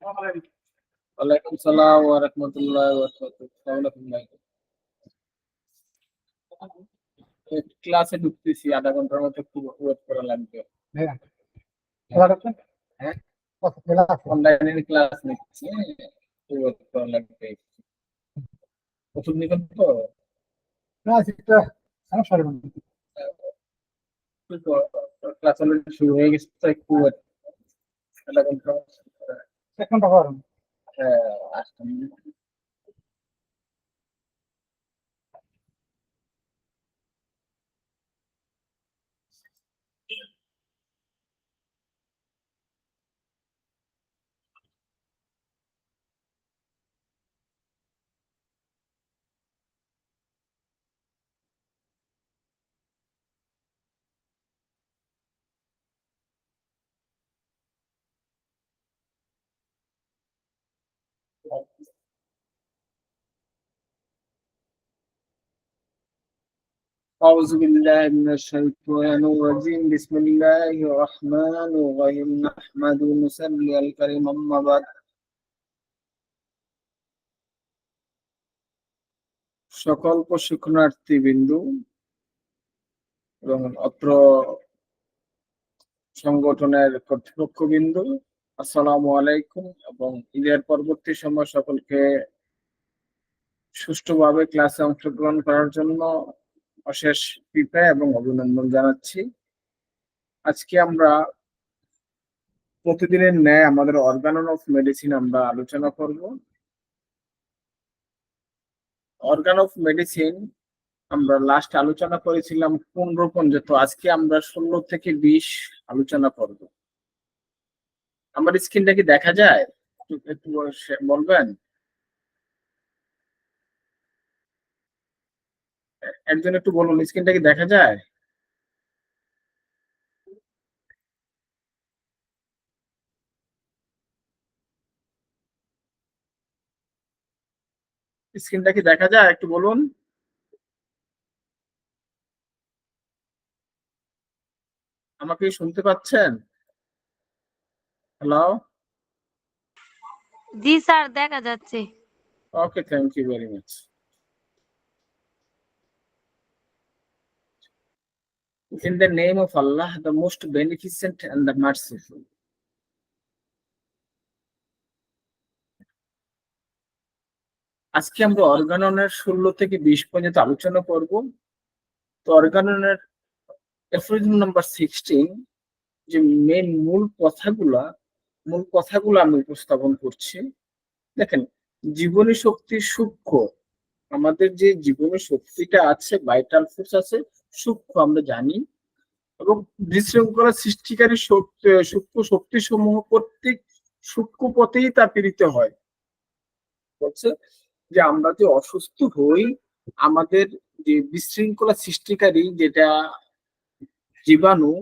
ওয়ালাইকুম সালাম ওয়া রাহমাতুল্লাহি ওয়া বারাকাতুহু। আসসালামু আলাইকুম ভাই। ক্লাসে ঢুকতেছি, আধা ঘন্টার মতো একটু ওয়েট করা লাগবে। হ্যাঁ, খেলা করছেন? হ্যাঁ, কত খেলা আছে? অনলাইনে ক্লাস নিচ্ছি, একটু ওয়েট করা লাগবে। ওষুধ নিবেন তো? না, সেটা সমস্যা হবে না। ক্লাস অলরেডি শুরু হয়ে গেছে তো একটু ওয়েট, আধা ঘন্টা। এক ঘন্টা করেন। হ্যাঁ, আসতে أعوذ بالله من الشيطان الرجيم. بسم الله الرحمن الرحيم. نحمد ونصلي على الكريم أما بعد. সকল প্রশিক্ষণার্থী বিন্দু এবং অত্র সংগঠনের কর্তৃপক্ষবৃন্দ, আসসালামু আলাইকুম, এবং ঈদের পরবর্তী সময় সকলকে সুষ্ঠুভাবে ক্লাসে অংশগ্রহণ করার জন্য অশেষ কৃপা এবং অভিনন্দন জানাচ্ছি। আজকে আমরা প্রতিদিনের ন্যায় আমাদের অর্গান অফ মেডিসিন আমরা আলোচনা করব। অর্গান অফ মেডিসিন আমরা লাস্ট আলোচনা করেছিলাম 15 পর্যন্ত। আজকে আমরা 16 থেকে 20 আলোচনা করব। আমার স্ক্রিনটা কি দেখা যায়? একটু বলবেন? একজন একটু বলুন, স্ক্রিনটা কি দেখা যায়? স্ক্রিনটা কি দেখা যায়? একটু বলুন। আমাকে শুনতে পাচ্ছেন? হ্যালো? জি স্যার, দেখা যাচ্ছে। Okay, thank you very much. In the name of Allah, the most beneficent and the merciful. আজকে আমরা অর্গাননের 16 থেকে 20 পর্যন্ত আলোচনা করব। তো অর্গাননের এফোরিজম নাম্বার 16, যে মেন মূল কথাগুলো আমি উপস্থাপন করছি। দেখেন, জীবনী শক্তি সূক্ষ্ম। আমাদের যে জীবনী শক্তিটা আছে, ভাইটাল ফোর্স আছে, সূক্ষ্ম আমরা জানি, এবং বিশৃঙ্খলা সৃষ্টিকারী সূক্ষ্ম শক্তি সমূহ প্রত্যেক সূক্ষ্ম পথেই তা পীড়িত হয়। বলছে যে আমরা যে অসুস্থ হই, আমাদের যে বিশৃঙ্খলা সৃষ্টিকারী যেটা জীবাণু,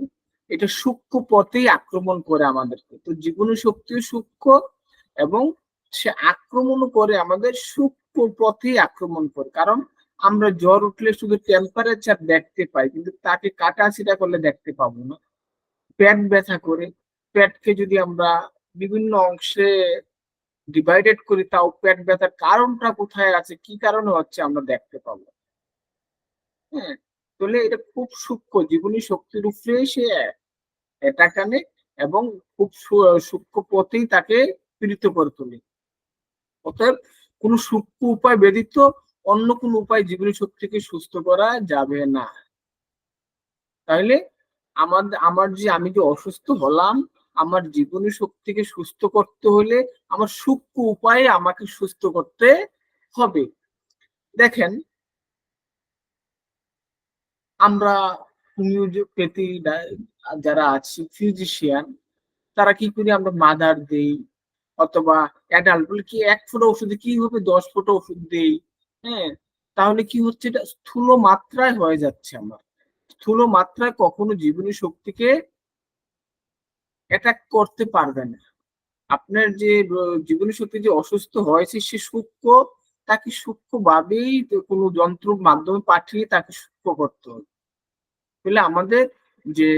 এটা সূক্ষ্ম পথেই আক্রমণ করে আমাদেরকে। তো জীবাণু শক্তিও সূক্ষ্ম, এবং সে আক্রমণ করে আমাদের সূক্ষ্ম পথেই আক্রমণ করে। কারণ আমরা জ্বর উঠলে শুধু টেম্পারেচার দেখতে পাই, কিন্তু তাকে কাটাছিড়া করলে দেখতে পাবো না। পেট ব্যথা করে, পেটকে যদি আমরা বিভিন্ন অংশে ডিভাইডেড করি, তাও পেট ব্যথার কারণটা কোথায় আছে, কি কারণে হচ্ছে, আমরা দেখতে পাবো। হ্যাঁ, তাহলে এটা খুব সূক্ষ্ম জীবনী শক্তির উপরে সে এটা কানে, এবং খুব সূক্ষ্ম পথেই তাকে পীড়িত করে তোলে। অতএব কোন সূক্ষ্ম উপায় ব্যতীত অন্য কোন উপায় জীবনী শক্তিকে সুস্থ করা যাবে না। তাহলে আমি যে অসুস্থ হলাম, আমার জীবনী শক্তিকে সুস্থ করতে হলে আমার সূক্ষ্ম উপায়ে আমাকে সুস্থ করতে হবে। দেখেন, আমরা হোমিওপ্যাথি যারা আছি, ফিজিশিয়ান, তারা কি করি, আমরা মাদার দেই, অথবা অ্যাডাল্ট বলে কি 1 ফোঁটা ওষুধে কি হবে, 10 ফোঁটা ওষুধ দেই। হ্যাঁ, তাহলে কি হচ্ছে, এটা স্থূল মাত্রায় হয়ে যাচ্ছে। আমার স্থূল মাত্রায় কখনো জীবনী শক্তিকে অ্যাটাক করতে পারবে না। আপনার যে জীবনী শক্তি যে অসুস্থ হয়েছে, সে সূক্ষ্ম, তাকে সূক্ষ্ম ভাবেই কোনো যন্ত্র মাধ্যমে পাঠিয়ে তাকে সূক্ষ্ম করতে হবে। তাহলে আমাদের যে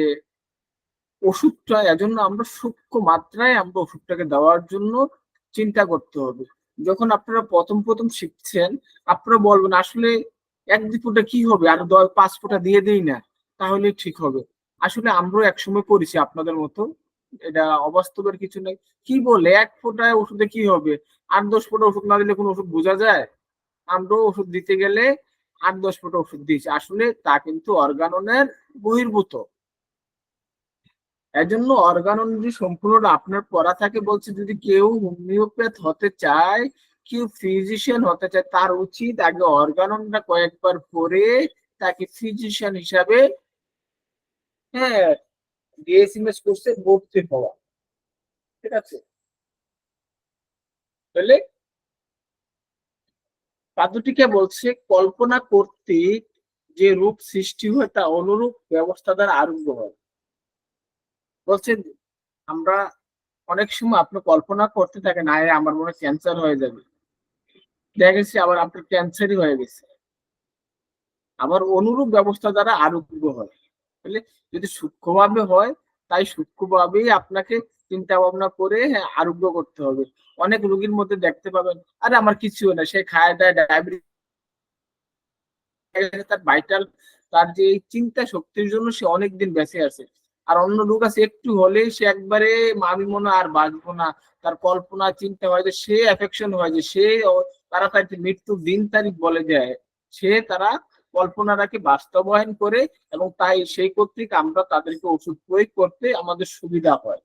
ওষুধটা, এজন্য আমরা সূক্ষ্ম মাত্রায় আমরা ওষুধটাকে দেওয়ার জন্য চিন্তা করতে হবে। যখন আপনারা প্রথম প্রথম শিখছেন, আপনারা বলবেন আসলে 1-2 ফোঁটা কি হবে, আর 5 ফোঁটা দিয়ে দিই না, তাহলে ঠিক হবে। আসলে আমরাও একসময় করেছি আপনাদের মতো, এটা অবাস্তবের কিছু নেই। কি বলে 1 ফোঁটায় ওষুধে কি হবে, 8-10 ফোঁটা ওষুধ না দিলে কোনো ওষুধ বোঝা যায়? আমরাও ওষুধ দিতে গেলে 8-10 ফোঁটা ওষুধ দিয়েছি, আসলে তা কিন্তু অর্গাননের বহির্ভূত। এজন্য অর্গানন সম্পূর্ণটা আপনার পড়া থাকে। বলছে যদি কেউ হোমিওপ্যাথ হতে চায়, কেউ ফিজিশিয়ান হতে চায়, তার উচিত আগে অর্গাননটা কয়েকবার পড়ে তাকে ফিজিশিয়ান হিসাবে, হ্যাঁ, ডিএসএমএস কোর্সে ভর্তি হওয়া। ঠিক আছে? তাহলে পাদুটিকে বলছে কল্পনা করতে যে রূপ সৃষ্টি হয় তা অনুরূপ ব্যবস্থা দ্বারা আরোগ্য হয়। বলছেন আমরা অনেক সময় আপনি কল্পনা করতে থাকেন, আয় আমার মনে ক্যান্সার হয়ে যাবে, দেখা গেছে আবার আপনার ক্যান্সারই হয়ে গেছে। আবার অনুরূপ ব্যবস্থা দ্বারা আরোগ্য হয়। তাহলে যদি সূক্ষ্মভাবে হয়, তাই সূক্ষ্মভাবেই আপনাকে চিন্তা ভাবনা করে, হ্যাঁ, আরোগ্য করতে হবে। অনেক রোগীর মধ্যে দেখতে পাবেন, আরে আমার কিছু না, সে খায় দায় ডায়াবেটিস, তার ভাইটাল, তার যে এই চিন্তা শক্তির জন্য সে অনেকদিন বেঁচে আছে। আর অন্য লোক আছে একটু হলেই সে একবারে আমি মনে হয় আর বাঁচবো না, তার কল্পনা চিন্তা হয় যে সে এফেকশন হয় যে সে তাড়াতাড়ি মৃত্যুর দিন তারিখ বলে দেয়, সে তারা কল্পনাটাকে বাস্তবায়ন করে, এবং তাই সেই কর্তৃক আমরা তাদেরকে ওষুধ প্রয়োগ করতে আমাদের সুবিধা হয়।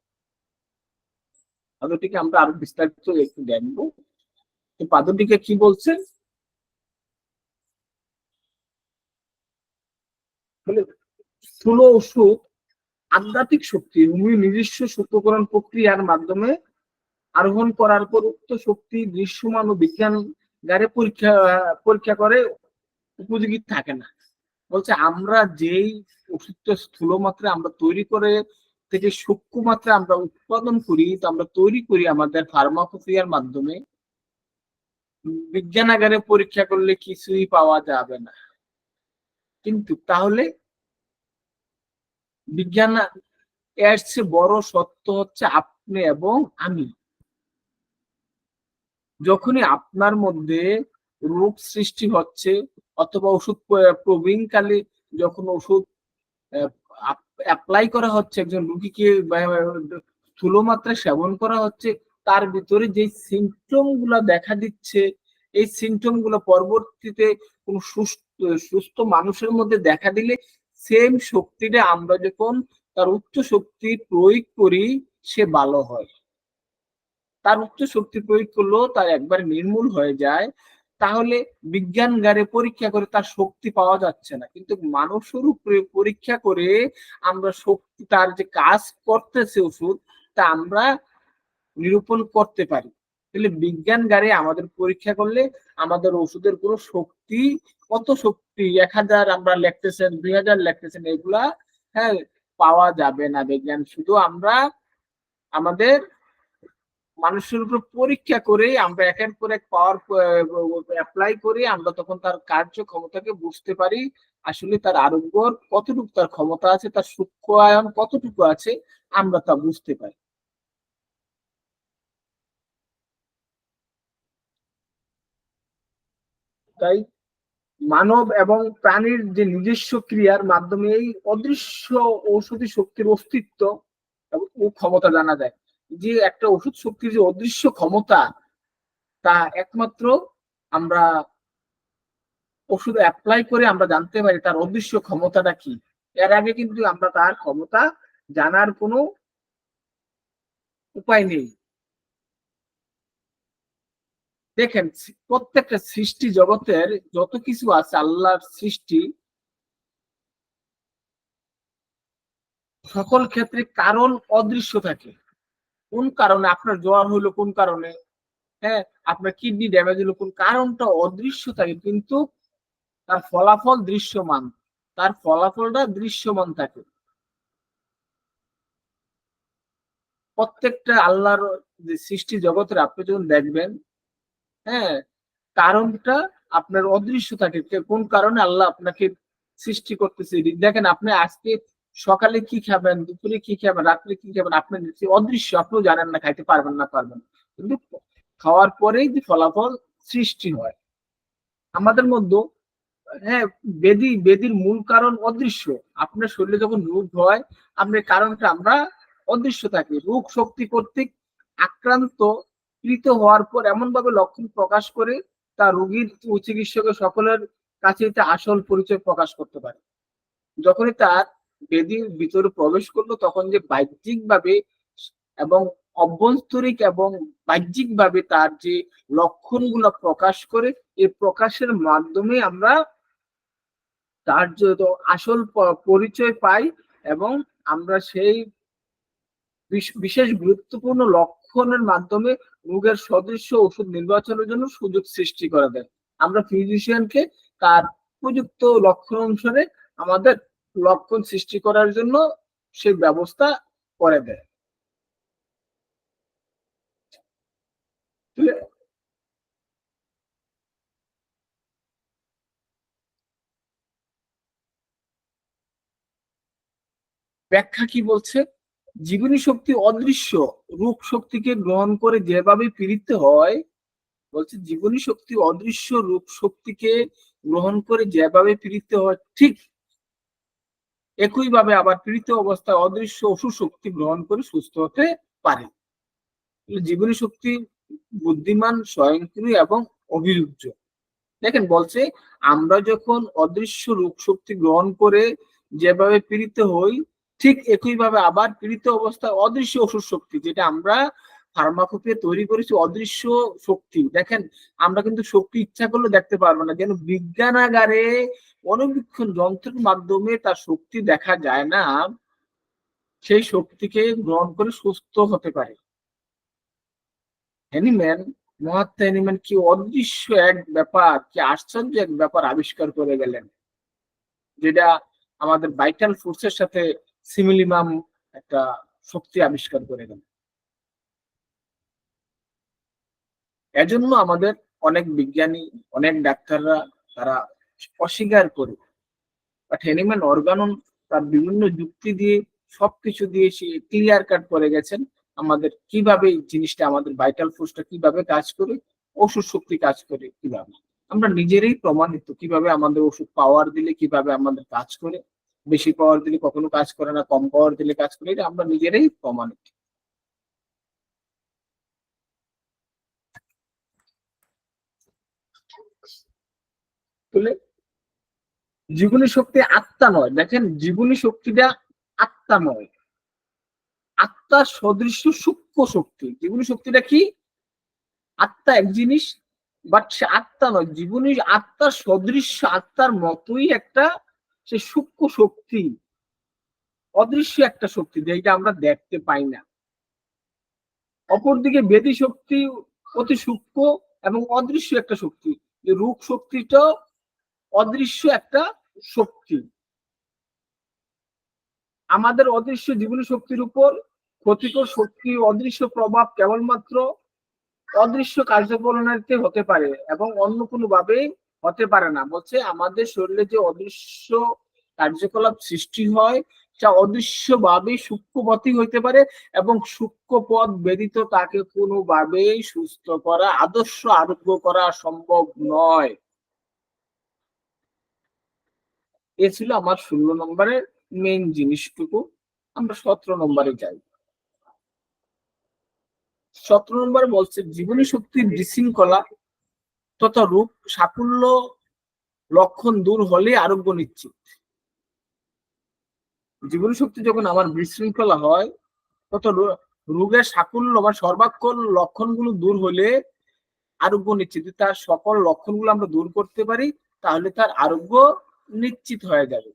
পাদটিকে আমরা আরো বিস্তারিত একটু দেখবো। পাদটিকে কি বলছেন, স্থূল ওষুধ আধ্যাত্মিক শক্তি নিজস্ব সূত্রকরণ প্রক্রিয়ার মাধ্যমে আরোহণ করার পর উক্ত শক্তি দৃশ্যমান ও বিজ্ঞানগারে পরীক্ষা পরীক্ষা করে উপযোগী থাকে না। বলছে আমরা যেই ওষুধটা স্থূল মাত্রা আমরা তৈরি করে থেকে সূক্ষ্ম মাত্রা আমরা উৎপাদন করি, তো আমরা তৈরি করি আমাদের ফার্মাকোপিয়ার মাধ্যমে, বিজ্ঞানাগারে পরীক্ষা করলে কিছুই পাওয়া যাবে না। কিন্তু তাহলে বিজ্ঞান এর চেয়ে বড় সত্য হচ্ছে আপনি এবং আমি। যখনই আপনার মধ্যে রোগ সৃষ্টি হচ্ছে, অথবা ওষুধ প্রবীণকালে যখন ওষুধ অ্যাপ্লাই করা হচ্ছে একজন রোগীকে, স্থূল মাত্রায় সেবন করা হচ্ছে, তার ভিতরে যে সিমটম গুলা দেখা দিচ্ছে, এই সিমটম গুলো পরবর্তীতে কোন সুস্থ মানুষের মধ্যে দেখা দিলে সেম শক্তিটা আমরা যখন তার উচ্চ শক্তি প্রয়োগ করি, সে ভালো হয়। তার উচ্চ শক্তি প্রয়োগ করলেও তার একবার নির্মূল হয়ে যায়। তাহলে বিজ্ঞানগারে পরীক্ষা করে তার শক্তি পাওয়া যাচ্ছে না, কিন্তু মানুষের উপরে পরীক্ষা করে আমরা শক্তি, তার যে কাজ করতেছে ওষুধ, তা আমরা নিরূপণ করতে পারি। তাহলে বিজ্ঞানগারে আমাদের পরীক্ষা করলে আমাদের ওষুধের কোনো শক্তি, কত শক্তি 1000 আমরা লেখতেছেন, 2000 লেখতেছেন, এগুলা, হ্যাঁ, পাওয়া যাবে না। বিজ্ঞান শুধু আমরা আমাদের মানুষের উপর পরীক্ষা করে আমরা একের পর এক পাওয়ার অ্যাপ্লাই করে আমরা তখন তার কার্যক্ষমতাকে বুঝতে পারি, আসলে তার আরোগ্যর কতটুকু তার ক্ষমতা আছে, তার সূক্ষ্মায়ন কতটুকু আছে, আমরা তা বুঝতে পারি। তাই মানব এবং প্রাণীর যে নিজস্ব ক্রিয়ার মাধ্যমে এই অদৃশ্য ঔষধি শক্তির অস্তিত্ব এবং ক্ষমতা জানা যায়। যে একটা ওষুধ শক্তির যে অদৃশ্য ক্ষমতা, তা একমাত্র আমরা ওষুধ অ্যাপ্লাই করে আমরা জানতে পারি তার অদৃশ্য ক্ষমতাটা কি। এর আগে কিন্তু আমরা তার ক্ষমতা জানার কোনো উপায় নেই। দেখেন, প্রত্যেকটা সৃষ্টি জগতের যত কিছু আছে, আল্লাহর সৃষ্টি, সকল ক্ষেত্রে কারণ অদৃশ্য থাকে। কোন কারণে আপনার জ্বর হলো, কোন কারণে, হ্যাঁ, আপনার কিডনি ড্যামেজ হলো, কোন কারণটা অদৃশ্য থাকে, কিন্তু তার ফলাফল দৃশ্যমান, তার ফলাফলটা দৃশ্যমান থাকে। প্রত্যেকটা আল্লাহর যে সৃষ্টি জগতের আপনি যখন দেখবেন, হ্যাঁ, কারণটা আপনার অদৃশ্য থাকে। কোন কারণে আল্লাহ আপনাকে সৃষ্টি করতেছে, দেখেন আপনি আজকে সকালে কি খাবেন, দুপুরে কি খাবেন, রাত্রে কি খাবেন, আপনার অদৃশ্য, আপনিও জানেন না, খাইতে পারবেন না পারবেন, কিন্তু খাওয়ার পরেই যে ফলাফল সৃষ্টি হয় আমাদের মধ্যে। হ্যাঁ, বেদির মূল কারণ অদৃশ্য। আপনার শরীরে যখন রোগ হয়, আপনার কারণটা আমরা অদৃশ্য থাকে। রোগ শক্তি কর্তৃক আক্রান্ত পীড়িত হওয়ার পর এমন ভাবে লক্ষণ প্রকাশ করে তা রোগীর ও চিকিৎসকের সকলের কাছে আসল পরিচয় প্রকাশ করতে পারে। যখনই তার বেদির ভিতরে প্রবেশ করলো, তখন যে বাহ্যিক ভাবে এবং অভ্যন্তরিক এবং বাহ্যিক ভাবে তার যে লক্ষণগুলো প্রকাশ করে, এই প্রকাশের মাধ্যমে আমরা তার যে আসল পরিচয় পাই এবং আমরা সেই বিশেষ গুরুত্বপূর্ণ লক্ষণের মাধ্যমে রোগের সদৃশ্য ওষুধ নির্বাচনের জন্য সুযোগ সৃষ্টি করে দেয়। আমরা ফিজিশিয়ানকে তার উপযুক্ত লক্ষণ অনুসারে আমাদের লক্ষণ সৃষ্টি করার জন্য সেই ব্যবস্থা করে দেয়। ব্যাখ্যা কি বলছে? জীবনী শক্তি অদৃশ্য রূপ শক্তিকে গ্রহণ করে যেভাবে পীড়িত হয়, বলছে জীবনী শক্তি অদৃশ্য রূপ শক্তিকে গ্রহণ করে যেভাবে পীড়িত হয়, ঠিক একইভাবে আবার পীড়িত অবস্থায় অদৃশ্য ওষুধ শক্তি গ্রহণ করে সুস্থ হতে পারে। জীবনী শক্তি বুদ্ধিমান, স্বয়ংক্রিয় এবং অভিরুদ্ধ। দেখেন বলছে, আমরা যখন অদৃশ্য রূপ শক্তি গ্রহণ করে যেভাবে পীড়িত হই, ঠিক একইভাবে আবার পীড়িত অবস্থায় অদৃশ্য ওষুধ শক্তি, যেটা আমরা ফার্মাকোপিয়া তৈরি করেছি, অদৃশ্য শক্তি। দেখেন, আমরা কিন্তু শক্তি ইচ্ছা করলে দেখতে পারবো না, যেন বিজ্ঞানাগারে অনুবীক্ষণ যন্ত্রের মাধ্যমে তার শক্তি দেখা যায় না, সেই শক্তিকে গ্রহণ করে সুস্থ হতে পারে। হ্যানিম্যান, মহাত্মা হ্যানিম্যান কি অদৃশ্য এক ব্যাপার, কি আশ্চর্য এক ব্যাপার আবিষ্কার করে গেলেন, যেটা আমাদের ভাইটাল ফোর্সের সাথে সিমিলিমাম একটা শক্তি আবিষ্কার করে গেলেন। এজন্য আমাদের অনেক বিজ্ঞানী, অনেক ডাক্তাররা তারা অস্বীকার করে, বাট হ্যানিম্যান অর্গানন তার বিভিন্ন যুক্তি দিয়ে সবকিছু দিয়ে সে ক্লিয়ার কাট করে গেছেন আমাদের কিভাবে জিনিসটা, আমাদের ভাইটাল ফোর্সটা কিভাবে কাজ করে, ওষুধ শক্তি কাজ করে কিভাবে। আমরা নিজেরাই প্রমাণিত কিভাবে আমাদের ওষুধ পাওয়ার দিলে কিভাবে আমাদের কাজ করে, বেশি পাওয়ার দিলে কখনো কাজ করে না, কম পাওয়ার দিলে কাজ করে, এটা আমরা নিজেরাই প্রমাণিত। তাহলে জীবনী শক্তি আত্মা নয়। দেখেন, জীবনী শক্তিটা আত্মা নয়, আত্মার সদৃশ্য সূক্ষ্ম শক্তি। জীবনী শক্তিটা কি? আত্মা এক জিনিস, বাট সে আত্মা নয়। জীবনী আত্মার সদৃশ্য, আত্মার মতোই একটা সে সূক্ষ্ম শক্তি, অদৃশ্য একটা শক্তি, যেটা আমরা দেখতে পাই না। অপরদিকে বেদী শক্তি অতি সূক্ষ্ম এবং অদৃশ্য একটা শক্তি। রূপ শক্তিটা অদৃশ্য একটা শক্তি। আমাদের অদৃশ্য জীবনী শক্তির উপর ক্ষতিকর শক্তি অদৃশ্য প্রভাব কেবলমাত্র অদৃশ্য কার্যপ্রণালীতে হতে পারে এবং অন্য কোনো ভাবে হতে পারে না। বলছে আমাদের শরীরে যে অদৃশ্য কার্যকলাপ সৃষ্টি হয়, যা অদৃশ্য ভাবে সূক্ষ্মপথই হইতে পারে এবং সূক্ষ্ম পথ ব্যতীত তাকে কোনোভাবেই সুস্থ করা, আদর্শ আরোগ্য করা সম্ভব নয়। এ ছিল আমার 16 নম্বরের মেইন জিনিসটুকু। আমরা 17 নম্বরে যাই। 17 নম্বরে বলছে জীবনী শক্তির বিশৃঙ্খলা তথা রূপ সাফল্য লক্ষণ দূর হলে আরোগ্য নিশ্চিত। জীবনী শক্তি যখন আমার বিশৃঙ্খলা হয়, তত রোগের সাফল্য বা সর্বাক্ষণ লক্ষণগুলো দূর হলে আরোগ্য নিশ্চিত। তার সকল লক্ষণগুলো আমরা দূর করতে পারি, তাহলে তার আরোগ্য নিশ্চিত হয়ে যাবে।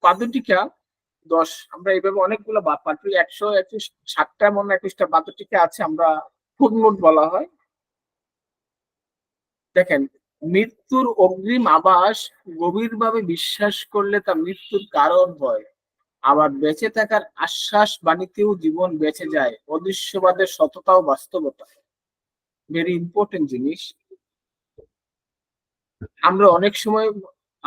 পাদটিকা 10, আমরা এইভাবে অনেকগুলো 160টা মনে 21টা পাদটিকা আছে, আমরা ফুটনোট বলা হয়। দেখেন, মৃত্যুর অগ্রিম আভাস গভীরভাবে বিশ্বাস করলে তা মৃত্যুর কারণ হয়, আবার বেঁচে থাকার আশ্বাস বাণীতেও জীবন বেঁচে যায়। অদৃশ্যবাদের সততা ও বাস্তবতা ভেরি ইম্পর্টেন্ট জিনিস। আমরা অনেক সময়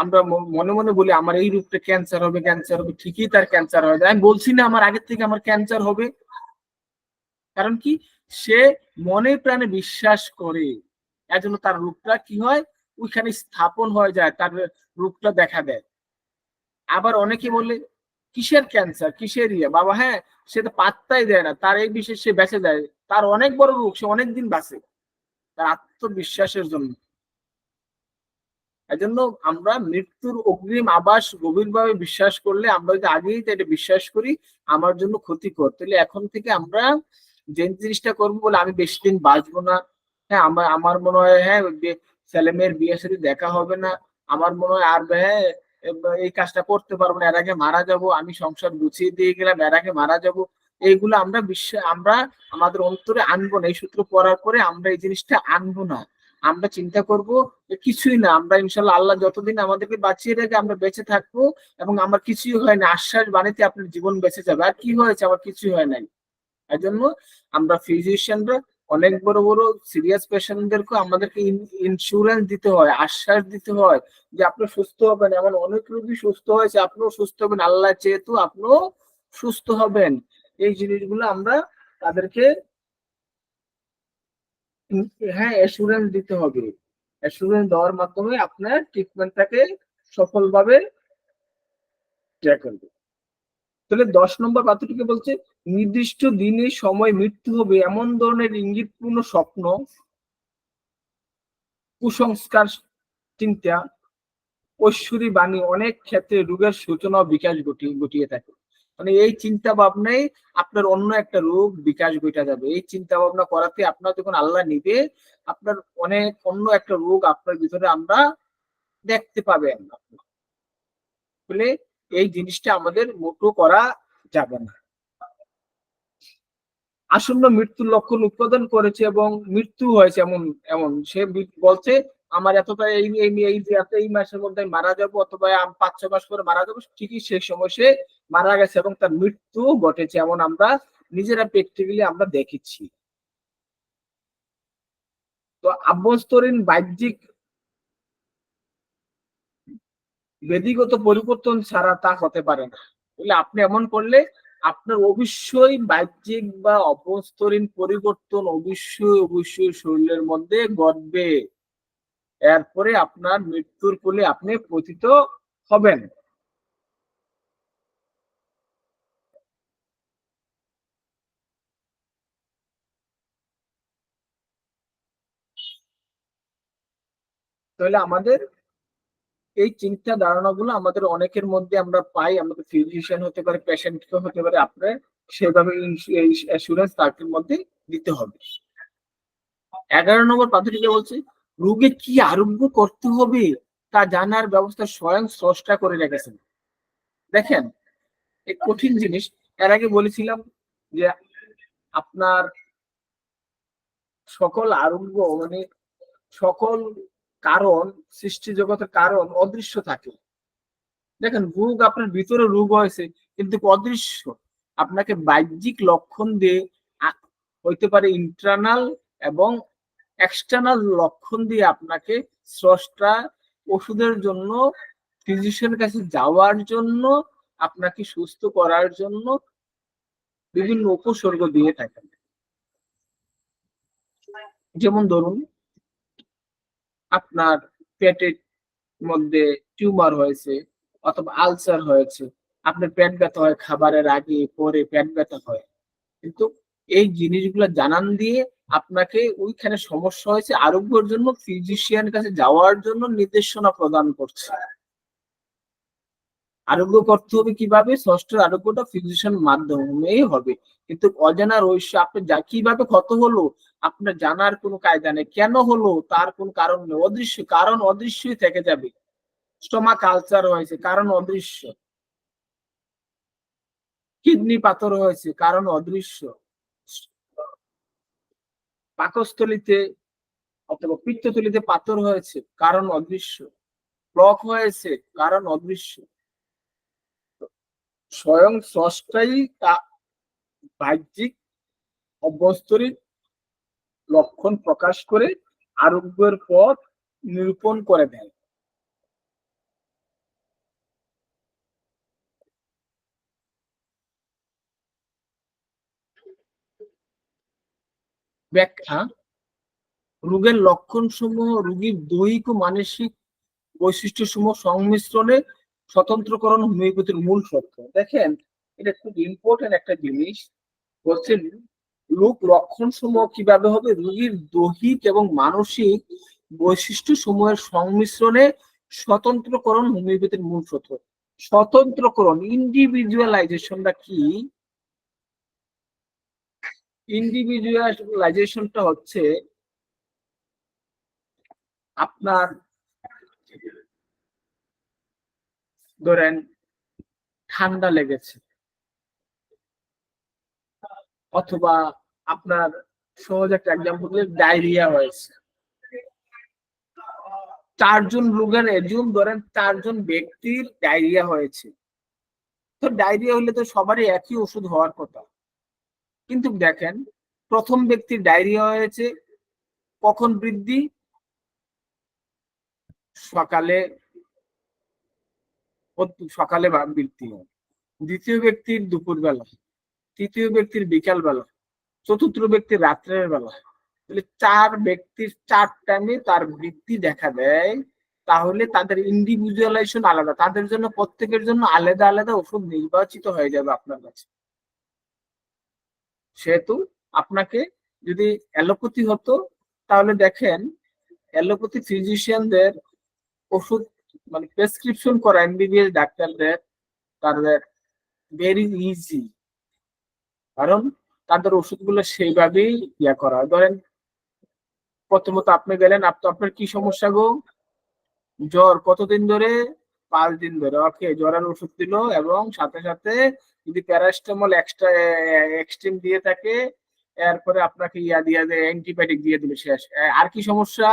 আমরা মনে মনে বলি আমার এই রূপটা ক্যান্সার হবে, ক্যান্সার হবে, ঠিকই তার ক্যান্সার হয়ে যায়। আমি বলছি না আমার আগের থেকে আমার ক্যান্সার হবে, কারণ কি সে মনে প্রাণে বিশ্বাস করে, এজন্য তার রূপটা কি হয় ওইখানে স্থাপন হয়ে যায়, তার রূপটা দেখা দেয়। আবার অনেকে বলে কিসের ক্যান্সার, কিসের ইয়ে বাবা, হ্যাঁ সে তো পাত্তাই দেয় না, তার এই বিষয়ে সে বেঁচে যায়, তার অনেক বড় রোগ, সে অনেকদিন বাঁচে তার আত্মবিশ্বাসের জন্য। এজন্য আমরা মৃত্যুর অগ্রিম আভাস গভীরভাবে বিশ্বাস করলে, আমরা যদি আগেই এটা বিশ্বাস করি আমার জন্য ক্ষতিকর, তাহলে এখন থেকে আমরা যে জিনিসটা করবো বলে আমি বেশি দিন বাঁচবো না, হ্যাঁ আমার আমার মনে হয় হ্যাঁ ছেলে মেয়ের বিয়ের সাথে দেখা হবে না, আমার মনে হয় আর হ্যাঁ এই কাজটা করতে পারবো না, এর আগে মারা যাব, আমি সংসার গুছিয়ে দিয়ে গেলাম এর আগে মারা যাব, এইগুলো আমরা আমরা আমাদের অন্তরে আনবো না। এই সূত্র পড়ার পরে আমরা এই জিনিসটা আনবো না, আমরা চিন্তা করব কিছুই না, আমরা ইনশাল্লাহ আল্লাহ যতদিন আমাদেরকে বাঁচিয়ে রেখে আমরা বেঁচে থাকবো, এবং আমার কিছুই হয় না, আশ্বাস বাণীতে আপনার জীবন বেঁচে যাবে, আর কি হয়েছে আমার কিছুই হয় নাই। এই জন্য আমরা ফিজিশিয়ানরা অনেক বড় বড় সিরিয়াস পেশেন্টদেরকে আমাদেরকে ইন্স্যুরেন্স দিতে হয়, আশ্বাস দিতে হয় যে আপনি সুস্থ হবেন। এমন অনেক রোগী সুস্থ হয়েছে, আপনিও সুস্থ হবেন, আল্লাহ যেহেতু আপনিও সুস্থ হবেন। এই জিনিসগুলো আমরা তাদেরকে হ্যাঁ অ্যাসুরেন্স দিতে হবে, অ্যাসুরেন্স দেওয়ার মাধ্যমে আপনার ট্রিটমেন্টটাকে সফলভাবে করবে। তাহলে 10 নম্বর পাত্রটিকে বলছে নির্দিষ্ট দিনে সময় মৃত্যু হবে এমন ধরনের ইঙ্গিতপূর্ণ স্বপ্ন, কুসংস্কার চিন্তা, ঐশ্বরী বাণী অনেক ক্ষেত্রে রোগের সূচনা ও বিকাশ ঘটিয়ে থাকে। মানে এই চিন্তা ভাবনাই আপনার অন্য একটা রোগ বিকাশ ঘটা যাবে, এই চিন্তা ভাবনা করাতে আপনার যখন আল্লাহ নিবে আপনার অনেক অন্য একটা রোগ আপনার ভিতরে আমরা দেখতে পাবেন। বলে এই জিনিসটা আমাদের মোটো করা যাবে না। আসন্ন মৃত্যুর লক্ষণ উৎপাদন করেছে এবং মৃত্যু হয়েছে এমন এমন সে বলছে আমার এতটা এই মাসের মধ্যে মারা যাবো, অথবা 5-6 মাস পরে মারা যাবো, ঠিকই সেই সময় সে মারা গেছে এবং তার মৃত্যু ঘটেছে, এমন আমরা নিজেরা প্র্যাকটিক্যালি আমরা দেখেছি। তো আভ্যন্তরীণ বাহ্যিক বেদিগত পরিবর্তন ছাড়া তা হতে পারে না। বলে আপনি এমন করলে আপনার অবশ্যই বাহ্যিক বা অভ্যন্তরীণ পরিবর্তন অবশ্যই শরীরের মধ্যে ঘটবে, এরপরে আপনার মৃত্যুর কোলে আপনি পতিত হবেন। তাহলে আমাদের এই চিন্তা ধারণাগুলো আমাদের অনেকের মধ্যে আমরা পাই, আমাদের ফিজিশিয়ান হতে পারে, পেশেন্ট হতে পারে, আপনার সেভাবে ইন্স্যুরেন্স তাদের মধ্যে দিতে হবে। 11 নম্বর পদ্ধতিটা বলছে রোগে কি আরোগ্য করতে হবে তা জানার ব্যবস্থা স্বয়ং স্রষ্টা করে রেখেছেন। দেখেন এই কঠিন জিনিস, এর আগে বলেছিলাম যে আপনার সকল আরোগ্য মানে সকল কারণ, সৃষ্টি জগতের কারণ অদৃশ্য থাকে। দেখেন রোগ আপনার ভিতরে রোগ হয়েছে কিন্তু অদৃশ্য, আপনাকে বাহ্যিক লক্ষণ দিয়ে হইতে পারে ইন্টারনাল এবং এক্সটার্নাল লক্ষণ দিয়ে আপনাকে স্রষ্টা ওষুধের জন্য, ফিজিশিয়ানের কাছে যাওয়ার জন্য, আপনাকে সুস্থ করার জন্য বিভিন্ন উপসর্গ দিয়ে থাকেন। যেমন ধরুন আপনার পেটের মধ্যে টিউমার হয়েছে অথবা আলসার হয়েছে, আপনার পেট ব্যথা হয়, খাবারের আগে পরে পেট ব্যথা হয়, কিন্তু এই জিনিসগুলো জানান দিয়ে আপনাকে ওইখানে সমস্যা হয়েছে আরোগ্যের জন্য ফিজিশিয়ান কাছে যাওয়ার জন্য নির্দেশনা প্রদান করছে। আরোগ্য করতে হবে কিভাবে, ষষ্ঠের আরোগ্যটা ফিজিশিয়ান মাধ্যমেই হবে, কিন্তু অজানা রহস্য আপনি কিভাবে ক্ষত হলো আপনার জানার কোনো কায়দা নেই, কেন হলো তার কোনো কারণ নেই, অদৃশ্য কারণ অদৃশ্যই থেকে যাবে। স্টোমাক আলসার হয়েছে কারণ অদৃশ্য, কিডনি পাথর হয়েছে কারণ অদৃশ্য, পাকস্থলিতে অথবা পিত্তথলিতে পাথর হয়েছে কারণ অদৃশ্য, ব্লক হয়েছে কারণ অদৃশ্য। স্বয়ং স্রষ্টাই তা বাহ্যিক অভ্যন্তরীণ লক্ষণ প্রকাশ করে আরোগ্যের পথ নিরূপণ করে দেয়। ব্যাখ্যা: রোগের লক্ষণ সমূহ রোগীর দৈহিক ও মানসিক বৈশিষ্ট্য সমূহ সংমিশ্রণে স্বতন্ত্রকরণ হোমিওপ্যাথির মূল সত্য। দেখেন, এটা খুব ইম্পর্টেন্ট একটা জিনিস। বলছেন রোগ লক্ষণ সমূহ কিভাবে হবে? রোগীর দৈহিক এবং মানসিক বৈশিষ্ট্য সমূহের সংমিশ্রণে স্বতন্ত্রকরণ হোমিওপ্যাথির মূল সত্য। স্বতন্ত্রকরণ, ইন্ডিভিজুয়ালাইজেশনটা কি? ইন্ডিভিজুয়ালাইজেশনটা হচ্ছে আপনার ধরেন ঠান্ডা লেগেছে, অথবা আপনার সহজ একটা এক্সাম্পল ডায়রিয়া হয়েছে। চারজন রোগের একজন ধরেন চারজন ব্যক্তির ডায়রিয়া হয়েছে, তো ডায়রিয়া হলে তো সবারই একই ওষুধ হওয়ার কথা। কিন্তু দেখেন, প্রথম ব্যক্তির ডায়রিয়া হয়েছে কখন বৃদ্ধি? সকালে, সকালে বৃদ্ধি হয়। দ্বিতীয় ব্যক্তির দুপুরবেলা, তৃতীয় ব্যক্তির বিকাল বেলা, চতুর্থ ব্যক্তির রাত্রের বেলা। তাহলে চার ব্যক্তির চার টাইমে তার বৃদ্ধি দেখা দেয়। তাহলে তাদের ইন্ডিভিজুয়ালাইজেশন আলাদা, তাদের জন্য প্রত্যেকের জন্য আলাদা আলাদা ওষুধ নির্বাচিত হয়ে যাবে আপনার কাছে। সেহেতু আপনাকে যদি অ্যালোপ্যাথি হতো, তাহলে দেখেন অ্যালোপ্যাথি ফিজিশিয়ানদের ওষুধ মানে প্রেসক্রিপশন করা এমবিবিএস ডাক্তারদের তাদের ভেরি ইজি, কারণ তাদের ওষুধগুলো সেইভাবেই ইয়া করা। ধরেন প্রথমত আপনি গেলেন, আপনার কি সমস্যা গো? জ্বর। কতদিন ধরে? 5 দিন ধরে। ওকে, জ্বরের ওষুধ দিল এবং সাথে সাথে যদি প্যারাসিটামল এক্সট্রা এক্সট্রিম দিয়ে থাকে, এরপরে আপনাকে ইয়া দিয়ে দেয়, অ্যান্টিবায়োটিক দিয়ে দিল, শেষ। আর কি সমস্যা?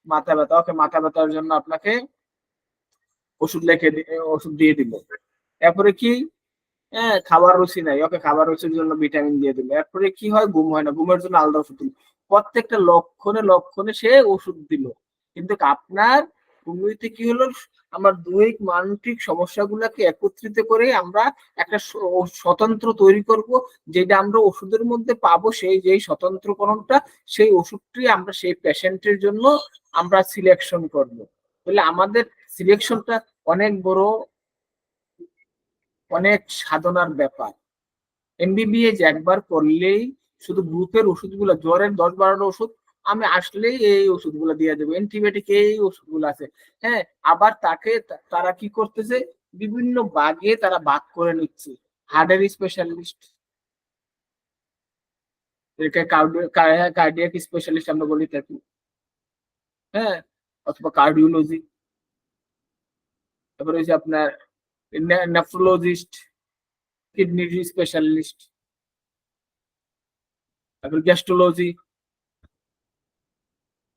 মাথা ব্যথা। ওকে, মাথা ব্যথার জন্য আপনাকে ওষুধ দিয়ে দিল। এরপরে কি? হ্যাঁ, খাবার রুচি নাই। ওকে, খাবার রুচির জন্য ভিটামিন দিয়ে দিল। এরপরে কি হয়? ঘুম হয় না, ঘুমের জন্য আলাদা ওষুধ দিল। প্রত্যেকটা লক্ষণে লক্ষণে সে ওষুধ দিল। কিন্তু আপনার হোমিওতে কি হলো? আমার দৈহিক মানসিক সমস্যাগুলোকে একত্রিত করে আমরা একটা স্বতন্ত্র তৈরি করব, যেটা আমরা ওষুধের মধ্যে পাবো। সেই যেই স্বতন্ত্রকরণটা, সেই ওষুধটি আমরা সেই পেশেন্টের জন্য আমরা সিলেকশন করব। তাহলে আমাদের সিলেকশনটা অনেক বড়, অনেক সাধনার ব্যাপার। এমবিবিএস একবার করলেই শুধু গ্রুপের ওষুধগুলো, জ্বরের 10-12টা ওষুধ আমি আসলেই এই ওষুধগুলো দিয়ে দেবো, অ্যান্টিবায়োটিক এই ওষুধগুলো আছে। হ্যাঁ, আবার তারা কি করতেছে? বিভিন্ন ভাগে তারা ভাগ করে নিচ্ছে। হার্টের স্পেশালিস্ট, কার্ডিয়াক স্পেশালিস্ট আমরা বলি থাকি, হ্যাঁ, অথবা কার্ডিওলজি। তারপরে হচ্ছে আপনার নেফ্রোলজিস্ট, কিডনি স্পেশালিস্ট, তারপর গ্যাস্ট্রোলজি,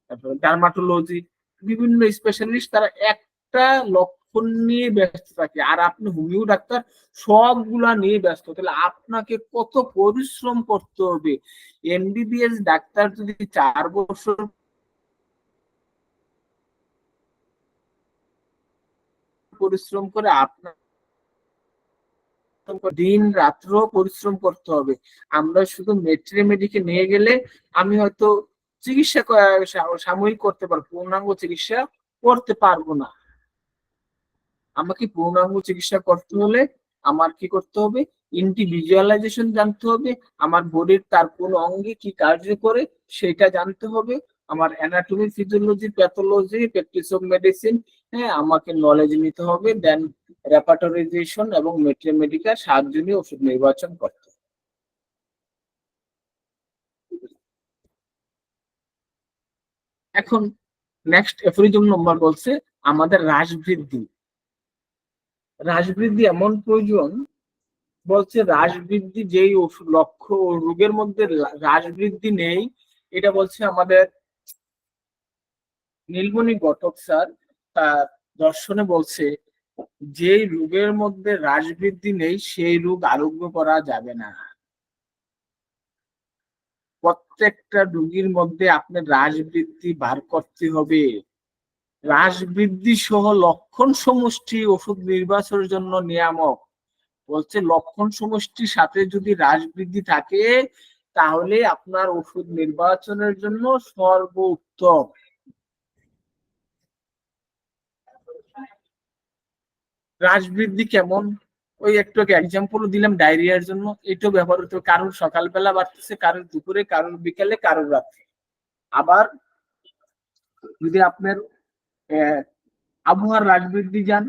তারপর ডার্মাটোলজি। বিভিন্ন স্পেশালিস্ট তারা একটা লক্ষণ নিয়ে ব্যস্ত থাকে, আর আপনি হোমিও ডাক্তার সবগুলা নিয়ে ব্যস্ত। তাহলে আপনাকে কত পরিশ্রম করতে হবে? এমবিবিএস ডাক্তার যদি 4 বছর পরিশ্রম করে, আপনার দিন রাত্র পরিশ্রম করতে হবে। আমরা শুধু মেডিকে নিয়ে গেলে আমি হয়তো চিকিৎসা সাময়িক করতে পারবো, পূর্ণাঙ্গ চিকিৎসা করতে পারবো না। আমাকে পূর্ণাঙ্গ চিকিৎসা করতে হলে আমার কি করতে হবে? ইন্ডিভিজুয়ালাইজেশন জানতে হবে। আমার বডির তার কোন অঙ্গে কি কার্য করে সেটা জানতে হবে। আমার anatomy, physiology, pathology, practice of medicine, হ্যাঁ, আমাকে নলেজ নিতে হবে। দেন রেপার্টরিজেশন এবং মেডিকেল সাহায্য নিয়ে ওষুধ নির্বাচন করতে হবে। এখন নেক্সট এফোরিজম নম্বর বলছে আমাদের হ্রাস বৃদ্ধি। হ্রাস বৃদ্ধি এমন প্রয়োজন, বলছে হ্রাস বৃদ্ধি যেই লক্ষ্য রোগের মধ্যে হ্রাস বৃদ্ধি নেই, এটা বলছে আমাদের নীলমণি ঘটক স্যার তার দর্শনে বলছে, যে রোগের মধ্যে হ্রাস বৃদ্ধি নেই সেই রোগ আরোগ্য করা যাবে না। প্রত্যেকটা রোগীর মধ্যে আপনার হ্রাস বৃদ্ধি বার করতে হবে। হ্রাস বৃদ্ধি সহ লক্ষণ সমষ্টি ওষুধ নির্বাচনের জন্য নিয়ামক। বলছে লক্ষণ সমষ্টির সাথে যদি হ্রাস বৃদ্ধি থাকে, তাহলে আপনার ওষুধ নির্বাচনের জন্য সর্বোত্তম। হ্রাস বৃদ্ধি কেমন? ওই একটু এক্সাম্পল দিলাম, ডায়রিয়ার জন্য এটাও ব্যবহার হতে হবে। কারোর সকালবেলা বাড়তেছে, কারোর দুপুরে, কারোর বিকালে, কারোর রাত্রে। আবার যদি আপনার আবহাওয়ার হ্রাস বৃদ্ধি যান,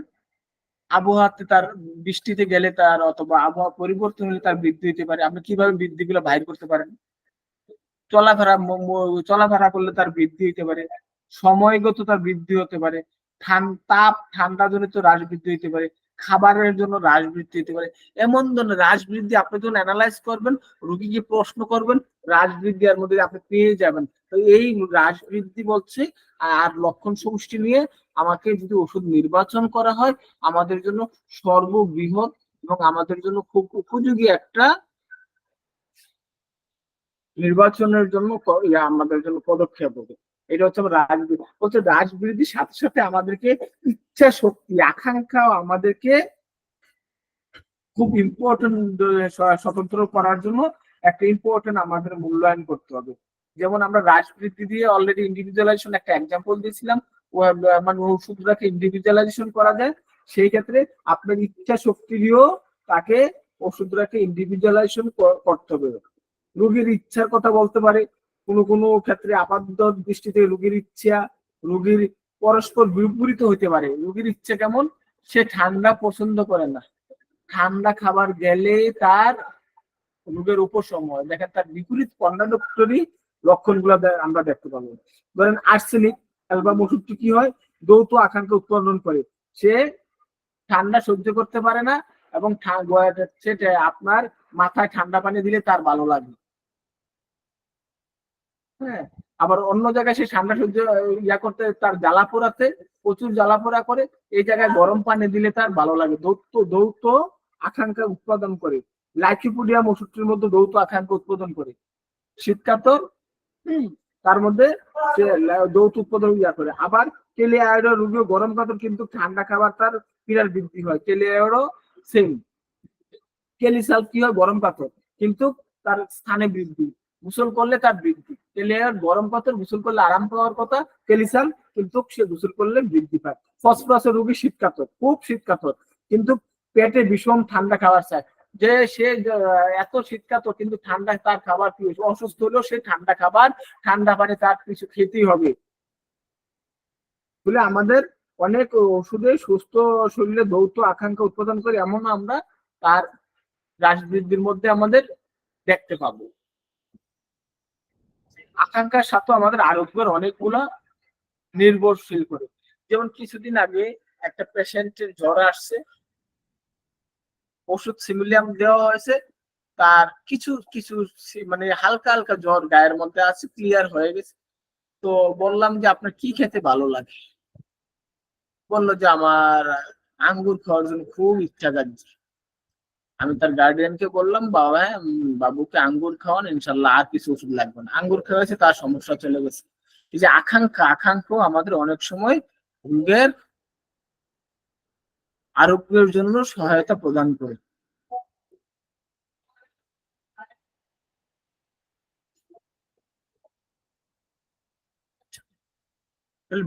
আবহাওয়াতে তার বৃষ্টিতে গেলে তার, অথবা আবহাওয়া পরিবর্তন হলে তার বৃদ্ধি হতে পারে। আপনি কিভাবে বৃদ্ধিগুলো বাইর করতে পারেন? চলাফেরা করলে তার বৃদ্ধি হতে পারে, সময়গত তার বৃদ্ধি হতে পারে, তাপ ঠান্ডা জনিত হ্রাস বৃদ্ধি হতে পারে, খাবারের জন্য হ্রাস বৃদ্ধি হতে পারে। এমন ধরনের হ্রাস বৃদ্ধি আপনি যখন অ্যানালাইজ করবেন, রোগীকে প্রশ্ন করবেন, হ্রাস বৃদ্ধি এর মধ্যে আপনি পেয়ে যাবেন। তো এই হ্রাস বৃদ্ধি বলছে, আর লক্ষণ সমষ্টি নিয়ে আমাকে যদি ওষুধ নির্বাচন করা হয়, আমাদের জন্য সর্ববৃহৎ এবং আমাদের জন্য খুব উপযোগী একটা নির্বাচনের জন্য আমাদের জন্য পদক্ষেপ হবে। এটা হচ্ছে হ্রাস বৃদ্ধির সাথে সাথে আমাদেরকে ইচ্ছা শক্তি, আকাঙ্ক্ষা আমাদেরকে খুব ইম্পর্টেন্ট, স্বতন্ত্র করার জন্য একটা ইম্পর্টেন্ট আমাদের মূল্যায়ন করতে হবে। যেমন আমরা হ্রাস বৃদ্ধি দিয়ে অলরেডি ইন্ডিভিজুয়ালাইজেশন একটা এক্সাম্পল দিয়েছিলাম, মানে ওষুধটাকে ইন্ডিভিজুয়ালাইজেশন করা যায়। সেই ক্ষেত্রে আপনার ইচ্ছা শক্তি দিয়েও তাকে ওষুধটাকে ইন্ডিভিজুয়ালাইজেশন করতে হবে। রোগীর ইচ্ছার কথা বলতে পারে, কোনো ক্ষেত্রে আপাত দৃষ্টিতে রোগীর ইচ্ছা রোগীর পরস্পর বিপরীত হইতে পারে। রোগীর ইচ্ছা কেমন? সে ঠান্ডা পছন্দ করে না, ঠান্ডা খাবার গেলে তার রোগের উপশম হয়। দেখেন তার বিপরীত কন্ট্রাডিক্টরি লক্ষণগুলো আমরা দেখতে পাবো। ধরেন আর্সেনিক অ্যালবাম ওষুধটি কি হয়? দ্বৈত আকাঙ্ক্ষা উৎপাদন করে। সে ঠান্ডা সহ্য করতে পারে না, এবং আপনার মাথায় ঠান্ডা পানি দিলে তার ভালো লাগে। হ্যাঁ, আবার অন্য জায়গায় সে ঠান্ডা সহ্য করতে, তার জ্বালা পোড়াতে প্রচুর জ্বালা পোড়া করে, এই জায়গায় গরম পানি দিলে তার ভালো লাগে। দ্বৈত আকাঙ্ক্ষা উৎপাদন করে। লাইকোপোডিয়াম ওষুধটির মধ্যে দ্বৈত আকাঙ্ক্ষা উৎপাদন করে। শীতকাতর তার মধ্যে সে দ্বৈত উৎপাদন করে। আবার কেলিয়ায়ড রোগীও গরম কাতর, কিন্তু ঠান্ডা খাবার তার পীড়ার বৃদ্ধি হয়। কেলিয়ায়ডও সেম। কেলিসাল কি হয়? গরম কাতর, কিন্তু তার স্থানে বৃদ্ধি। গোসল করলে তার বৃদ্ধি। কেলিয়ায়ড গরম কাতর, গোসল করলে আরাম পাওয়ার কথা। কেলিসাল কিন্তু সে গোসল করলে বৃদ্ধি পায়। ফসফরাসের রোগী শীতকাতর, খুব শীতকাতর, কিন্তু পেটে ভীষণ ঠান্ডা খাবার চায়। যে সে এত শীতকাতর, কিন্তু ঠান্ডা তার খাবার কি, অসুস্থ হলেও সে ঠান্ডা খাবার, ঠান্ডা পানি তার কিছু খেতেই হবে। বলে আমাদের অনেক ওষুধে সুস্থ শরীরে দ্বৈত আকাঙ্ক্ষা উৎপাদন করে, এমন আমরা তার হ্রাস বৃদ্ধির মধ্যে আমাদের দেখতে পাবো। আকাঙ্ক্ষার সাথে আমাদের আরোগ্যের অনেকগুলো নির্ভরশীল করে। যেমন কিছুদিন আগে একটা পেশেন্টের জ্বর আসছে, ওষুধ সিমিলিয়াম দেওয়া হয়েছে, তার কিছু কিছু মানে হালকা হালকা জ্বর গায়ের মধ্যে আছে, ক্লিয়ার হয়ে গেছে। তো বললাম যে আপনার কি খেতে ভালো লাগে? বললো যে আমার আঙ্গুর খাওয়ার জন্য খুব ইচ্ছা যাচ্ছে। আমি তার গার্ডিয়ানকে বললাম, বাবা বাবুকে আঙ্গুর খাওয়ান, ইনশাল্লাহ আর কিছু ওষুধ লাগবে না। আঙ্গুর খাওয়াছে, তার সমস্যা চলে গেছে। এই যে আকাঙ্ক্ষা আমাদের অনেক সময় রোগের আরোগ্যের জন্য সহায়তা প্রদান করে।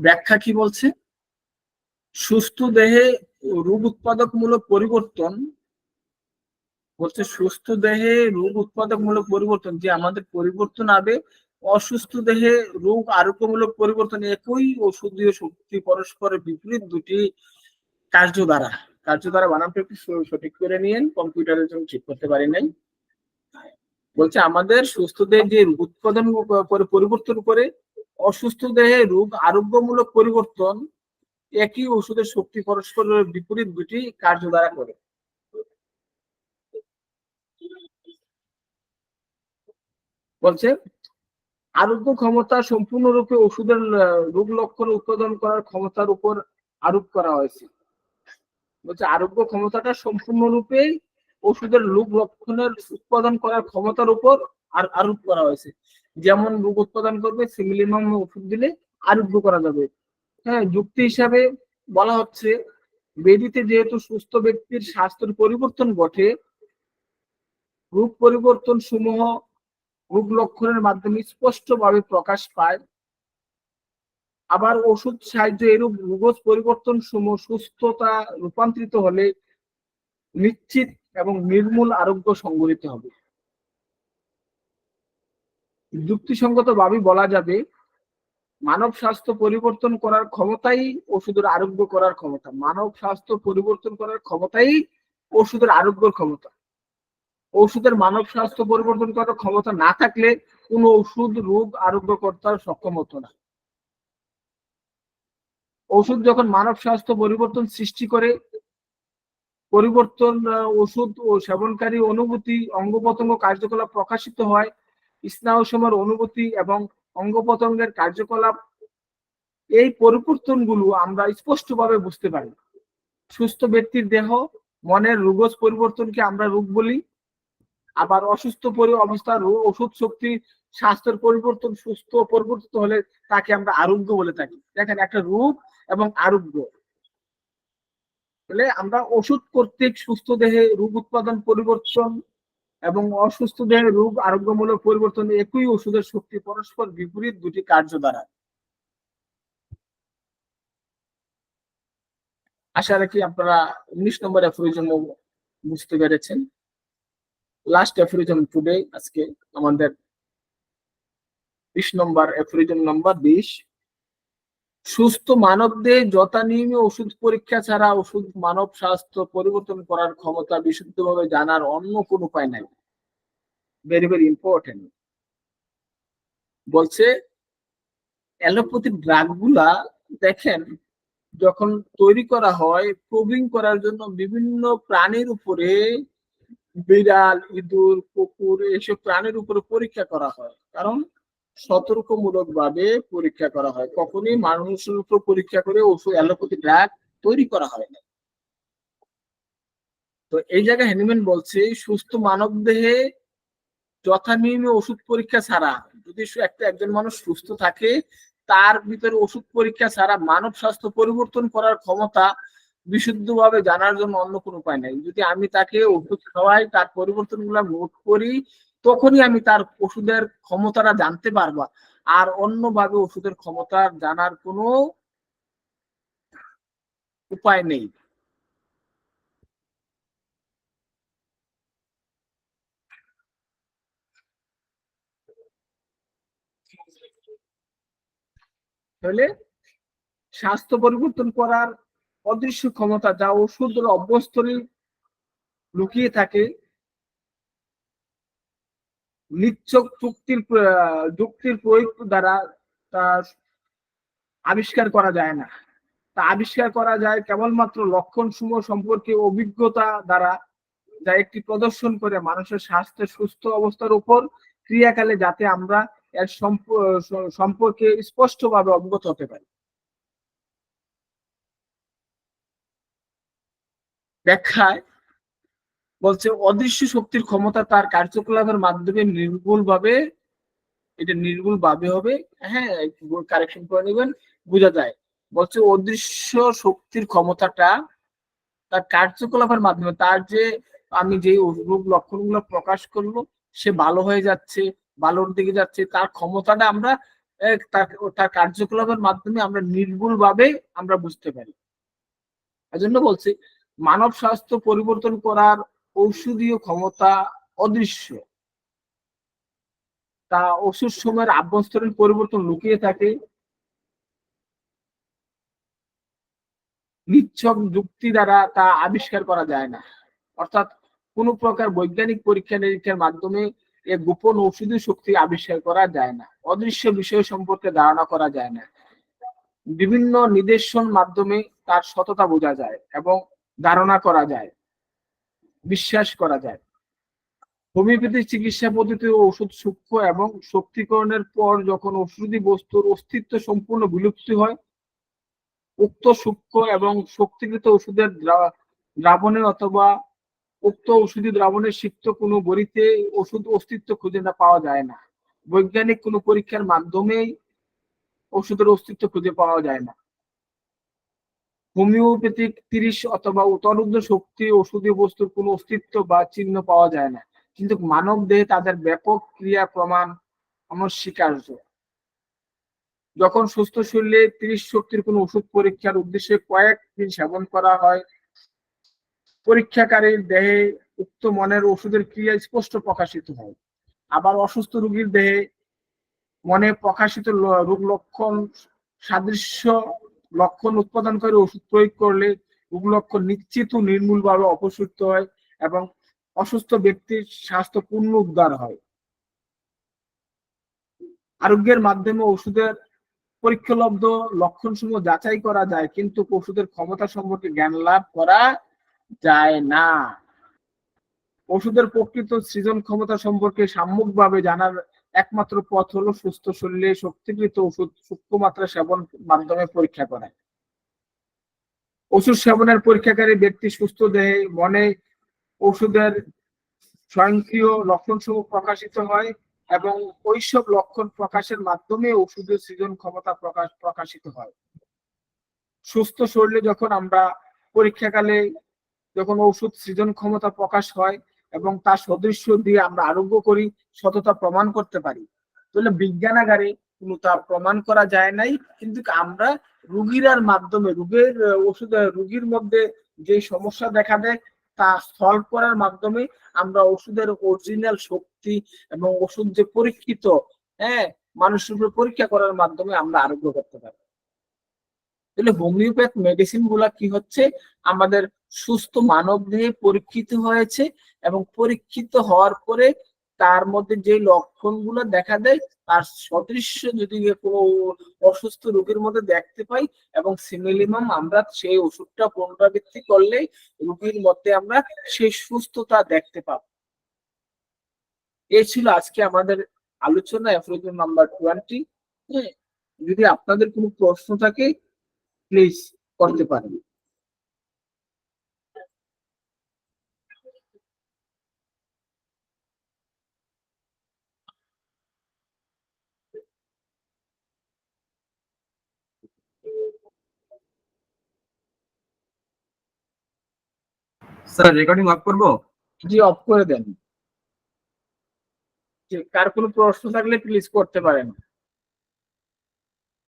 ব্যাখ্যা কি বলছে? সুস্থ দেহে রোগ উৎপাদকমূলক পরিবর্তন বলছে, সুস্থ দেহে রোগ উৎপাদকমূলক পরিবর্তন যে আমাদের পরিবর্তন হবে, অসুস্থ দেহে রোগ আরোগ্যমূলক পরিবর্তন একই ওষুধীয় শক্তি পরস্পরের বিপরীত দুটি কার্য দ্বারা বানানটা একটু সঠিক করে নিয়েন, কম্পিউটারের জন্য ঠিক করতে পারি নাই। বলছে আমাদের সুস্থ দেহে যে রোগ উৎপাদন পরিবর্তন করে, অসুস্থ দেহে রোগ আরোগ্যমূলক পরিবর্তন একই ওষুধের শক্তি পরস্পরের বিপরীত দুটি কার্য দ্বারা করে। বলছে আরোগ্য ক্ষমতা সম্পূর্ণরূপে ওষুধের রোগ লক্ষণ উৎপাদন করার ক্ষমতার উপর আরোপ করা হয়েছে। বলছে আরোগ্য ক্ষমতাটা সম্পূর্ণরূপে ওষুধের রোগ লক্ষণের উৎপাদন করার ক্ষমতার উপর আরোপ করা হয়েছে। যেমন রোগ উৎপাদন করবে, সিমিলিয়াম ওষুধ দিলে আরোগ্য করা যাবে। হ্যাঁ, যুক্তি হিসাবে বলা হচ্ছে, বেদিতে যেহেতু সুস্থ ব্যক্তির স্বাস্থ্যের পরিবর্তন ঘটে, রূপ পরিবর্তন সমূহ রোগ লক্ষণের মাধ্যমে স্পষ্টভাবে প্রকাশ পায়। আবার ওষুধ সাহায্যে এরূপ রোগ পরিবর্তন সমূহ সুস্থতা রূপান্তরিত হলে নিশ্চিত এবং নির্মূল আরোগ্য সংঘটিত হবে। যুক্তিসঙ্গতভাবে বলা যাবে মানব স্বাস্থ্য পরিবর্তন করার ক্ষমতাই ওষুধের আরোগ্য করার ক্ষমতা। মানব স্বাস্থ্য পরিবর্তন করার ক্ষমতাই ওষুধের আরোগ্যের ক্ষমতা। ওষুধের মানব স্বাস্থ্য পরিবর্তন করার ক্ষমতা না থাকলে কোন ওষুধ রোগ আরোগ্য করতে সক্ষম হতো না। ওষুধ যখন মানব স্বাস্থ্য পরিবর্তন সৃষ্টি করে, পরিবর্তন ওষুধ ও সেবনকারী অনুভূতি, অঙ্গ প্রত্যঙ্গ কার্যকলাপ প্রকাশিত হয়, স্নায়ুসমূহের অনুভূতি এবং অঙ্গ প্রত্যঙ্গের কার্যকলাপ, এই পরিবর্তনগুলো আমরা স্পষ্টভাবে বুঝতে পারি। সুস্থ ব্যক্তির দেহ মনের রোগ পরিবর্তনকে আমরা রোগ বলি। আবার অসুস্থ অবস্থার ওষুধ শক্তি স্বাস্থ্যের পরিবর্তন সুস্থ পরিবর্তিত হলে তাকে আমরা আরোগ্য বলে থাকি। দেখেন একটা রোগ এবং আরোগ্য, তাহলে আমরা ওষুধ কর্তৃক সুস্থ দেহে রোগ উৎপাদন পরিবর্তন এবং অসুস্থ দেহে রোগ আরোগ্যমূলক পরিবর্তন একই ওষুধের শক্তি পরস্পর বিপরীত দুটি কার্য দ্বারা। আশা রাখি আপনারা 19 নম্বর অ্যাফোরিজম বুঝতে পেরেছেন। লাস্ট অ্যাফোরিজম টুডে, আজকে আমাদের 20 নম্বর অ্যাফোরিজম নম্বর 20। সুস্থ মানবদেহে যথানিয়মে ওষুধ পরীক্ষা ছাড়া ওষুধ মানব স্বাস্থ্য পরিবর্তন করার ক্ষমতা বিশুদ্ধভাবে জানার অন্য কোন উপায় নাই। Very very important. বলছে অ্যালোপ্যাথিক ড্রাগ গুলা দেখেন যখন তৈরি করা হয় প্রুভিং করার জন্য বিভিন্ন প্রাণীর উপরে, বিড়াল, ইঁদুর, কুকুর, এসব প্রাণীর উপরে পরীক্ষা করা হয়। কারণ সতর্কমূলক ভাবে পরীক্ষা করা হয়, কখনই মানুষের উপর পরীক্ষা করে ওষুধ অ্যালোপ্যাথি ড্রাগ তৈরি করা হয় না। তো এই জায়গায় হ্যানিম্যান বলছে সুস্থ মানব দেহে যথানিয়মে ওষুধ পরীক্ষা ছাড়া, যদি একজন মানুষ সুস্থ থাকে তার ভিতরে ওষুধ পরীক্ষা ছাড়া মানব স্বাস্থ্য পরিবর্তন করার ক্ষমতা বিশুদ্ধভাবে জানার জন্য অন্য কোনো উপায় নাই। যদি আমি তাকে ওষুধ খাওয়াই, তার পরিবর্তন গুলা নোট করি, তখনই আমি তার ওষুধের ক্ষমতাটা জানতে পারবো। আর অন্যভাবে ওষুধের ক্ষমতা জানার কোনো উপায় নেই। তাহলে স্বাস্থ্য পরিবর্তন করার অদৃশ্য ক্ষমতা যা ওষুধের অভ্যস্তরে লুকিয়ে থাকে, নিচ্ছক যুক্তির প্রয়োগ দ্বারা তা আবিষ্কার করা যায় না। তা আবিষ্কার করা যায় কেবলমাত্র লক্ষণ সমূহ সম্পর্কে অভিজ্ঞতা দ্বারা, যা একটি প্রদর্শন করে মানুষের স্বাস্থ্যের সুস্থ অবস্থার উপর ক্রিয়াকালে, যাতে আমরা এর সম্পর্কে স্পষ্টভাবে অবগত হতে পারি। ব্যাখ্যায় বলছে অদৃশ্য শক্তির ক্ষমতা তার কার্যকলাপের মাধ্যমে নির্ভুল ভাবে হবে। হ্যাঁ, কারেকশন করে নেবেন, বোঝা যায়। বলছে অদৃশ্য শক্তির ক্ষমতাটা তার কার্যকলাপের মাধ্যমে, তার যে আমি যে রোগ লক্ষণগুলো প্রকাশ করলো, সে ভালো হয়ে যাচ্ছে, ভালোর দিকে যাচ্ছে, তার ক্ষমতাটা আমরা তার কার্যকলাপের মাধ্যমে আমরা নির্ভুল ভাবে আমরা বুঝতে পারি। এজন্য বলছি মানব স্বাস্থ্য পরিবর্তন করার ঔষধীয় ক্ষমতা অদৃশ্য। তা ওষুধ সময়ের আভ্যন্তরীণ পরিবর্তন লুকিয়ে থাকে, নিছক যুক্তি দ্বারা তা আবিষ্কার করা যায় না। অর্থাৎ কোন প্রকার বৈজ্ঞানিক পরীক্ষা নিরীক্ষার মাধ্যমে এ গোপন ঔষধি শক্তি আবিষ্কার করা যায় না। অদৃশ্য বিষয় সম্পর্কে ধারণা করা যায় না। বিভিন্ন নিদর্শন মাধ্যমে তার সততা বোঝা যায় এবং ধারণা করা যায়, বিশ্বাস করা যায়। হোমিওপ্যাথিক চিকিৎসা পদ্ধতি ও ওষুধ সূক্ষ্ম এবং শক্তিকরণের পর যখন ঔষধি বস্তুর অস্তিত্ব সম্পূর্ণ বিলুপ্তি হয়, উক্ত সূক্ষ্ম এবং শক্তিকৃত ওষুধের দ্রাবণে অথবা উক্ত ওষুধি দ্রাবণের সিক্ত কোনো বড়িতে ওষুধ অস্তিত্ব খুঁজে না পাওয়া যায় না। বৈজ্ঞানিক কোনো পরীক্ষার মাধ্যমেই ওষুধের অস্তিত্ব খুঁজে পাওয়া যায় না। হোমিওপ্যাথিক 30 অথবা তরুদ্ধ শক্তি ওষুধি বস্তুর কোনো অস্তিত্ব বা চিহ্ন পাওয়া যায় না। কিন্তু মানব দেহে তাদের ব্যাপক ক্রিয়া প্রমাণ অনস্বীকার্য। যখন সুস্থ শরীরে 30 শক্তির কোন ওষুধ পরীক্ষার উদ্দেশ্যে কয়েকদিন সেবন করা হয়, পরীক্ষাকারীর দেহে উক্ত মনের ওষুধের ক্রিয়া স্পষ্ট প্রকাশিত হয়। আবার অসুস্থ রোগীর দেহে মনে প্রকাশিত রোগ লক্ষণ সাদৃশ্য লক্ষণ উৎপাদন করে ওষুধ প্রয়োগ করলে রোগ লক্ষণ নিশ্চিত ও নির্মূলভাবে অপসৃত হয় এবং অসুস্থ ব্যক্তির স্বাস্থ্য পূর্ণ উদ্ধার হয়। আরোগ্যের মাধ্যমে ওষুধের পরীক্ষালব্ধ লক্ষণসমূহ যাচাই করা যায়, কিন্তু ওষুধের ক্ষমতা সম্পর্কে জ্ঞান লাভ করা যায় না। ওষুধের প্রকৃত সৃজন ক্ষমতা সম্পর্কে সাম্যকভাবে জানার একমাত্র পথ হলো সুস্থ শরীরে শক্তিকৃত ওষুধ সূক্ষ্ম মাত্রা সেবন মাধ্যমে পরীক্ষা করা। ওষুধ সেবনের পরীক্ষাকারী ব্যক্তি সুস্থ দেহে মনে ওষুধের স্বয়ংক্রিয় লক্ষণসমূহ প্রকাশিত হয় এবং ওইসব লক্ষণ প্রকাশের মাধ্যমে ওষুধের সৃজন ক্ষমতা প্রকাশিত হয়। সুস্থ শরীরে যখন আমরা পরীক্ষাকালে যখন ওষুধ সৃজন ক্ষমতা প্রকাশ হয় এবং তার সদৃশ্য দিয়ে আমরা আরোগ্য করি, সততা প্রমাণ করতে পারি, তাহলে বিজ্ঞানাগারে কোনো তা প্রমাণ করা যায় নাই, কিন্তু আমরা রোগীরার মাধ্যমে রোগীর মধ্যে যে সমস্যা দেখা দেয় তা সলভ করার মাধ্যমে আমরা ওষুধের অরিজিনাল শক্তি এবং ওষুধ যে পরীক্ষিত, হ্যাঁ, মানুষের উপর পরীক্ষা করার মাধ্যমে আমরা আরোগ্য করতে পারি। তাহলে হোমিওপ্যাথ মেডিসিন গুলা কি হচ্ছে, আমাদের সুস্থ মানব দেহে পরীক্ষিত হয়েছে এবং পরীক্ষিত হওয়ার পরে তার মধ্যে যে লক্ষণগুলো দেখা দেয় তার সদৃশ্য যদি কোনো অসুস্থ রোগীর মধ্যে দেখতে পাই এবং সিমিলিমাম আমরা সেই ওষুধটা পুনরাবৃত্তি করলে রোগীর মধ্যে আমরা সেই সুস্থতা দেখতে পাবো। এই ছিল আজকে আমাদের আলোচনা এফরোজন নাম্বার 20। যদি আপনাদের কোনো প্রশ্ন থাকে প্লিজ করতে পারেন। স্যার রেকর্ডিং অফ করব? জি, অফ করে দেন। কার কোনো প্রশ্ন থাকলে প্লিজ করতে পারেন।